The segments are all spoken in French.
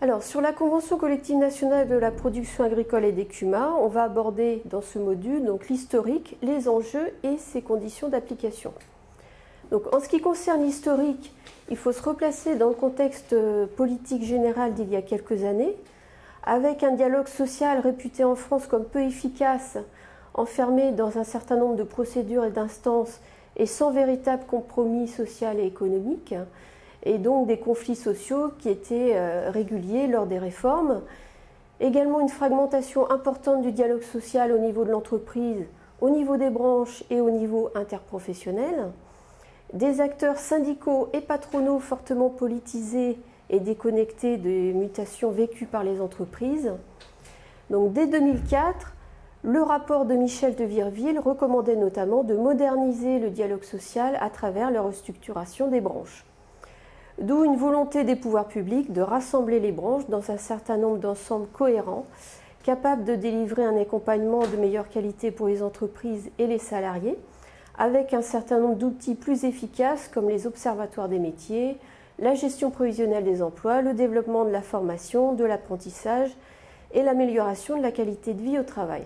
Alors, sur la Convention collective nationale de la production agricole et des CUMA, on va aborder dans ce module donc l'historique, les enjeux et ses conditions d'application. Donc, en ce qui concerne l'historique, il faut se replacer dans le contexte politique général d'il y a quelques années, avec un dialogue social réputé en France comme peu efficace, enfermé dans un certain nombre de procédures et d'instances et sans véritable compromis social et économique, et donc des conflits sociaux qui étaient réguliers lors des réformes. Également une fragmentation importante du dialogue social au niveau de l'entreprise, au niveau des branches et au niveau interprofessionnel. Des acteurs syndicaux et patronaux fortement politisés et déconnectés des mutations vécues par les entreprises. Donc dès 2004, le rapport de Michel de Virville recommandait notamment de moderniser le dialogue social à travers la restructuration des branches. D'où une volonté des pouvoirs publics de rassembler les branches dans un certain nombre d'ensembles cohérents, capables de délivrer un accompagnement de meilleure qualité pour les entreprises et les salariés, avec un certain nombre d'outils plus efficaces comme les observatoires des métiers, la gestion prévisionnelle des emplois, le développement de la formation, de l'apprentissage et l'amélioration de la qualité de vie au travail.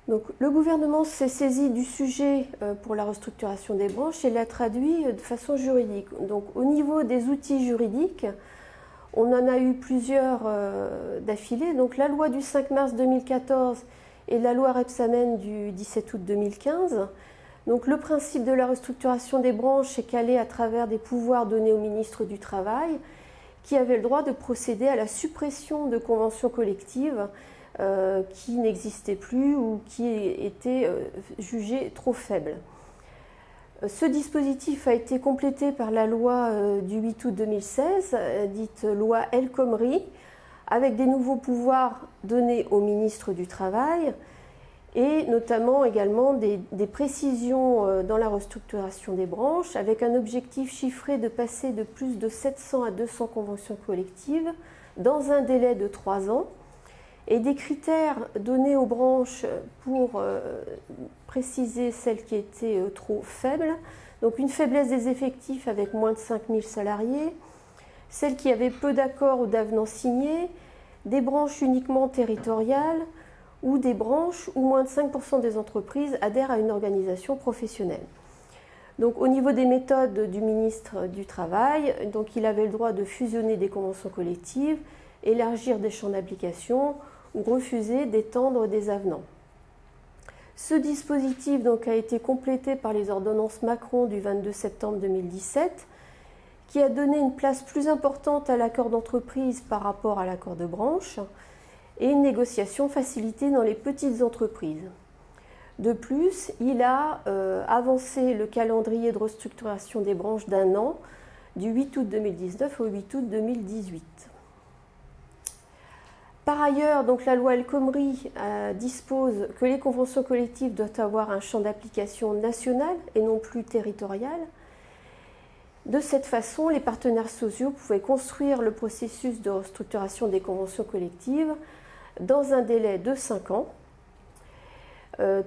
Donc, le gouvernement s'est saisi du sujet pour la restructuration des branches et l'a traduit de façon juridique. Donc, au niveau des outils juridiques, on en a eu plusieurs d'affilée. Donc, la loi du 5 mars 2014 et la loi Rebsamen du 17 août 2015. Donc, le principe de la restructuration des branches est calé à travers des pouvoirs donnés au ministre du Travail, qui avait le droit de procéder à la suppression de conventions collectives qui n'existaient plus ou qui étaient jugées trop faibles. Ce dispositif a été complété par la loi du 8 août 2016, dite loi El Khomri, avec des nouveaux pouvoirs donnés au ministre du Travail et notamment également des précisions dans la restructuration des branches, avec un objectif chiffré de passer de plus de 700 à 200 conventions collectives dans un délai de 3 ans, et des critères donnés aux branches pour préciser celles qui étaient trop faibles. Donc une faiblesse des effectifs avec moins de 5000 salariés, celles qui avaient peu d'accords ou d'avenants signés, des branches uniquement territoriales ou des branches où moins de 5% des entreprises adhèrent à une organisation professionnelle. Donc au niveau des méthodes du ministre du Travail, donc il avait le droit de fusionner des conventions collectives, élargir des champs d'application ou refuser d'étendre des avenants. Ce dispositif donc, a été complété par les ordonnances Macron du 22 septembre 2017, qui a donné une place plus importante à l'accord d'entreprise par rapport à l'accord de branche et une négociation facilitée dans les petites entreprises. De plus, il a avancé le calendrier de restructuration des branches d'un an, du 8 août 2019 au 8 août 2018. Par ailleurs, donc, la loi El Khomri dispose que les conventions collectives doivent avoir un champ d'application national et non plus territorial. De cette façon, les partenaires sociaux pouvaient construire le processus de restructuration des conventions collectives dans un délai de 5 ans,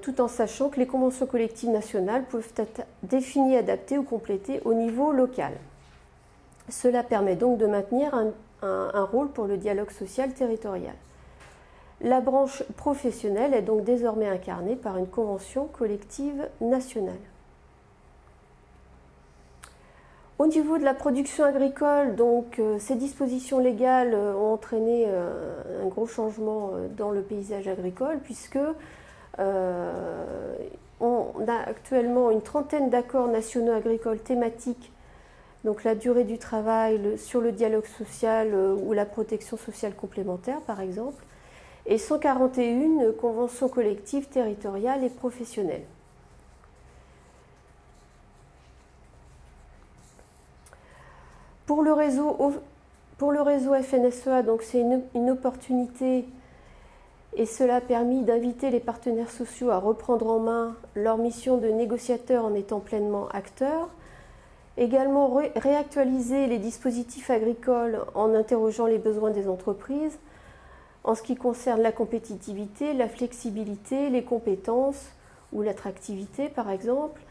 tout en sachant que les conventions collectives nationales peuvent être définies, adaptées ou complétées au niveau local. Cela permet donc de maintenir un rôle pour le dialogue social territorial. La branche professionnelle est donc désormais incarnée par une convention collective nationale. Au niveau de la production agricole, donc, ces dispositions légales ont entraîné un gros changement dans le paysage agricole, puisque on a actuellement une trentaine d'accords nationaux agricoles thématiques, donc la durée du travail, sur le dialogue social ou la protection sociale complémentaire par exemple, et 141 conventions collectives territoriales et professionnelles. Pour le réseau FNSEA, donc c'est une opportunité, et cela a permis d'inviter les partenaires sociaux à reprendre en main leur mission de négociateur en étant pleinement acteurs. Également réactualiser les dispositifs agricoles en interrogeant les besoins des entreprises en ce qui concerne la compétitivité, la flexibilité, les compétences ou l'attractivité par exemple,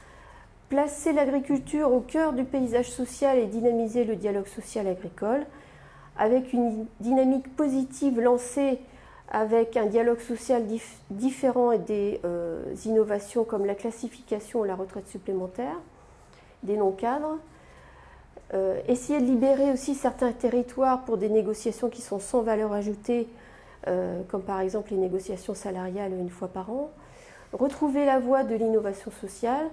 placer l'agriculture au cœur du paysage social et dynamiser le dialogue social agricole, avec une dynamique positive lancée avec un dialogue social différent et des innovations comme la classification ou la retraite supplémentaire, des non-cadres. Essayer de libérer aussi certains territoires pour des négociations qui sont sans valeur ajoutée, comme par exemple les négociations salariales une fois par an. Retrouver la voie de l'innovation sociale,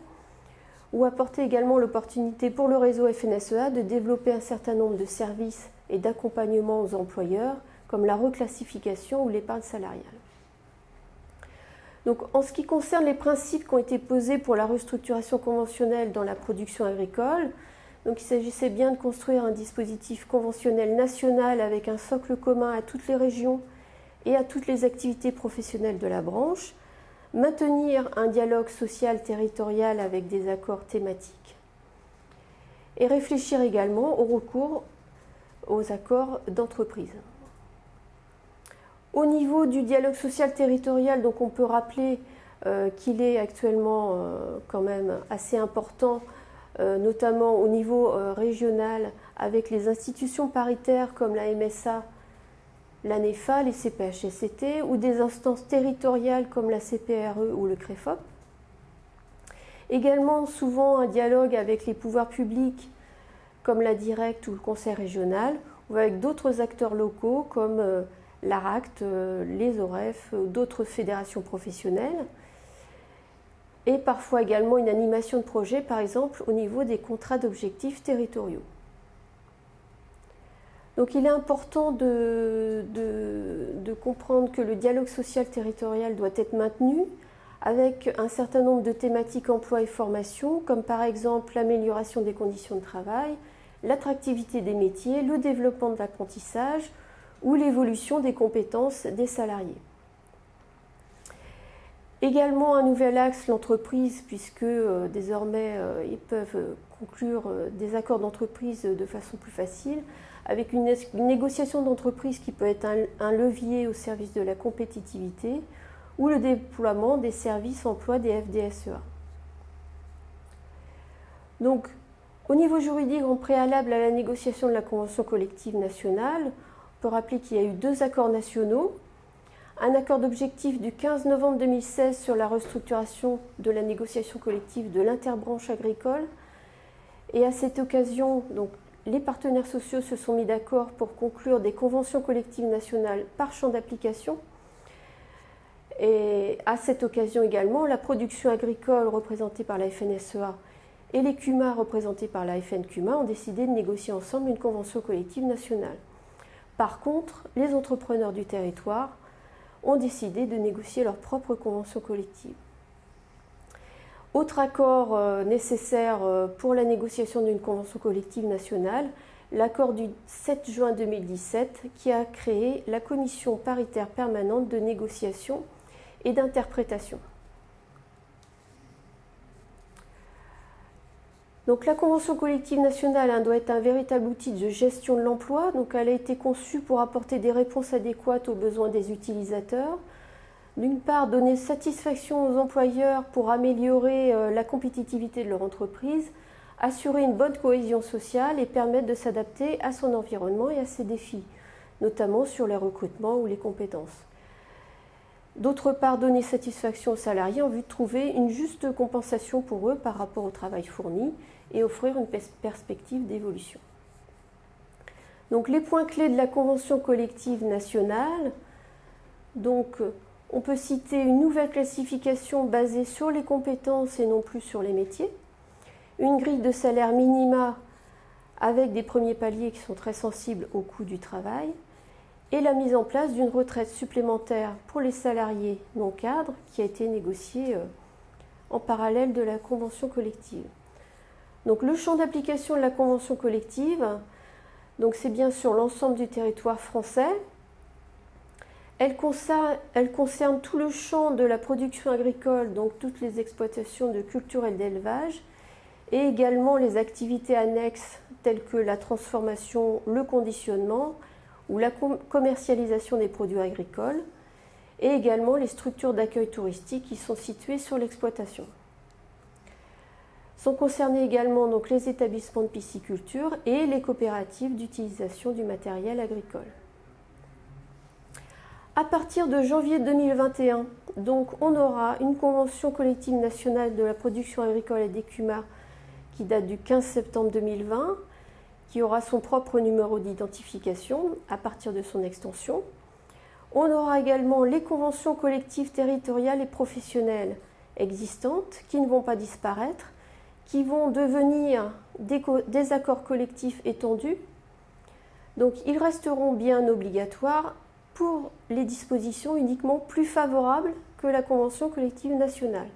ou apporter également l'opportunité pour le réseau FNSEA de développer un certain nombre de services et d'accompagnement aux employeurs, comme la reclassification ou l'épargne salariale. Donc, en ce qui concerne les principes qui ont été posés pour la restructuration conventionnelle dans la production agricole, donc il s'agissait bien de construire un dispositif conventionnel national avec un socle commun à toutes les régions et à toutes les activités professionnelles de la branche, maintenir un dialogue social territorial avec des accords thématiques et réfléchir également au recours aux accords d'entreprise. Au niveau du dialogue social territorial, donc on peut rappeler qu'il est actuellement quand même assez important, notamment au niveau régional, avec les institutions paritaires comme la MSA, l'ANEFA, les CPHSCT, ou des instances territoriales comme la CPRE ou le CREFOP. Également souvent un dialogue avec les pouvoirs publics comme la Directe ou le Conseil régional, ou avec d'autres acteurs locaux comme l'ARACT, les OREF, d'autres fédérations professionnelles, et parfois également une animation de projet, par exemple au niveau des contrats d'objectifs territoriaux. Donc il est important de comprendre que le dialogue social territorial doit être maintenu avec un certain nombre de thématiques emploi et formation, comme par exemple l'amélioration des conditions de travail, l'attractivité des métiers, le développement de l'apprentissage ou l'évolution des compétences des salariés. Également un nouvel axe, l'entreprise, puisque désormais ils peuvent conclure des accords d'entreprise de façon plus facile, avec une négociation d'entreprise qui peut être un levier au service de la compétitivité ou le déploiement des services emploi des FDSEA. Donc, au niveau juridique, en préalable à la négociation de la convention collective nationale, on peut rappeler qu'il y a eu 2 accords nationaux, un accord d'objectif du 15 novembre 2016 sur la restructuration de la négociation collective de l'interbranche agricole, et à cette occasion, donc, les partenaires sociaux se sont mis d'accord pour conclure des conventions collectives nationales par champ d'application. Et à cette occasion également, la production agricole représentée par la FNSEA et les CUMA représentés par la FNCUMA ont décidé de négocier ensemble une convention collective nationale. Par contre, les entrepreneurs du territoire ont décidé de négocier leur propre convention collective. Autre accord nécessaire pour la négociation d'une convention collective nationale, l'accord du 7 juin 2017 qui a créé la commission paritaire permanente de négociation et d'interprétation. Donc la convention collective nationale doit être un véritable outil de gestion de l'emploi. Donc elle a été conçue pour apporter des réponses adéquates aux besoins des utilisateurs. D'une part, donner satisfaction aux employeurs pour améliorer la compétitivité de leur entreprise, assurer une bonne cohésion sociale et permettre de s'adapter à son environnement et à ses défis, notamment sur les recrutements ou les compétences. D'autre part, donner satisfaction aux salariés en vue de trouver une juste compensation pour eux par rapport au travail fourni et offrir une perspective d'évolution. Donc les points clés de la convention collective nationale, donc on peut citer une nouvelle classification basée sur les compétences et non plus sur les métiers, une grille de salaire minima avec des premiers paliers qui sont très sensibles au coût du travail, et la mise en place d'une retraite supplémentaire pour les salariés non cadres qui a été négociée en parallèle de la convention collective. Donc le champ d'application de la convention collective, donc c'est bien sur l'ensemble du territoire français. Elle concerne tout le champ de la production agricole, donc toutes les exploitations de culture et d'élevage, et également les activités annexes telles que la transformation, le conditionnement ou la commercialisation des produits agricoles, et également les structures d'accueil touristique qui sont situées sur l'exploitation. Sont concernés également donc, les établissements de pisciculture et les coopératives d'utilisation du matériel agricole. À partir de janvier 2021, donc, on aura une convention collective nationale de la production agricole et d'écumats qui date du 15 septembre 2020, qui aura son propre numéro d'identification à partir de son extension. On aura également les conventions collectives territoriales et professionnelles existantes qui ne vont pas disparaître, qui vont devenir des accords collectifs étendus. Donc ils resteront bien obligatoires pour les dispositions uniquement plus favorables que la convention collective nationale.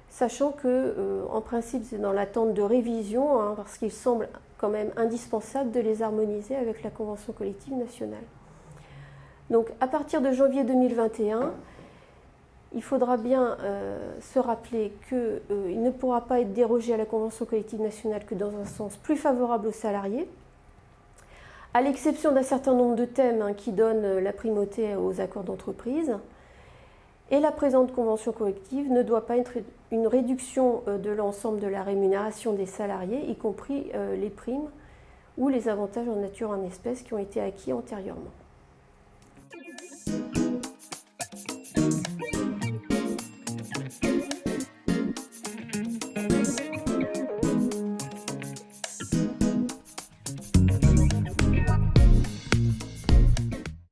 Sachant que, en principe, c'est dans l'attente de révision, parce qu'il semble quand même indispensable de les harmoniser avec la convention collective nationale. Donc à partir de janvier 2021, il faudra bien se rappeler qu'il ne pourra pas être dérogé à la convention collective nationale que dans un sens plus favorable aux salariés, à l'exception d'un certain nombre de thèmes qui donnent la primauté aux accords d'entreprise. Et la présente convention collective ne doit pas être une réduction de l'ensemble de la rémunération des salariés, y compris les primes ou les avantages en nature en espèces qui ont été acquis antérieurement.